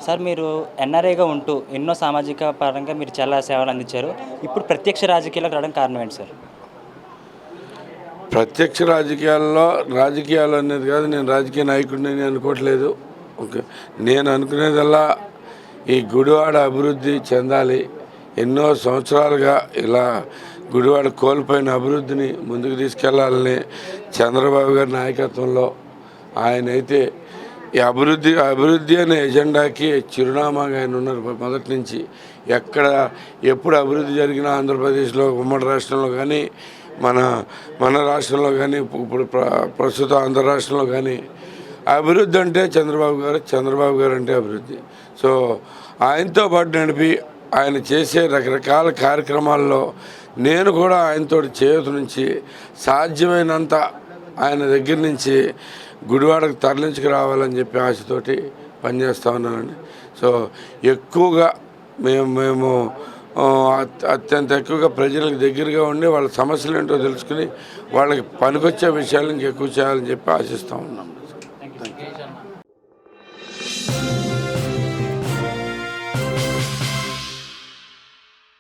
Sir మీరు ఎన్ఆర్ఐగా ఉంటూ ఎన్నో సామాజిక పరంగా మీరు చాలా సేవలు అందించారు. ఇప్పుడు ప్రత్యక్ష రాజకీయాలకు రావడానికి కారణం ఏంటి సార్? ప్రత్యక్ష రాజకీయాలు అనేది కాదు, నేను రాజకీయ నాయకుడిని అనుకోవట్లేదు. ఓకే, నేను అనుకునేదల్లా ఈ గుడివాడ అభివృద్ధి చెందాలి. ఎన్నో సంవత్సరాలుగా ఇలా గుడివాడ కోల్పోయిన అభివృద్ధిని ముందుకు తీసుకెళ్లాలని చంద్రబాబు గారి నాయకత్వంలో ఆయనైతే ఈ అభివృద్ధి అనే ఎజెండాకి చిరునామాగా ఆయన ఉన్నారు మొదటి నుంచి. ఎప్పుడు అభివృద్ధి జరిగినా ఆంధ్రప్రదేశ్లో, ఉమ్మడి రాష్ట్రంలో కానీ, మన రాష్ట్రంలో కానీ, ఇప్పుడు ప్రస్తుతం ఆంధ్ర రాష్ట్రంలో కానీ అభివృద్ధి అంటే చంద్రబాబు గారు అంటే అభివృద్ధి. సో ఆయనతో పాటు నడిపి ఆయన చేసే రకరకాల కార్యక్రమాల్లో నేను కూడా ఆయనతో చేయూత నుంచి సాధ్యమైనంత ఆయన దగ్గర నుంచి గుడివాడకు తరలించుకురావాలని చెప్పి ఆశతోటి పనిచేస్తూ ఉన్నానండి. సో ఎక్కువగా మేము అత్యంత ఎక్కువగా ప్రజలకు దగ్గరగా ఉండి వాళ్ళ సమస్యలు ఏంటో తెలుసుకుని వాళ్ళకి పనికొచ్చే విషయాలు ఇంకెక్కువ చేయాలని చెప్పి ఆశిస్తూ ఉన్నాం.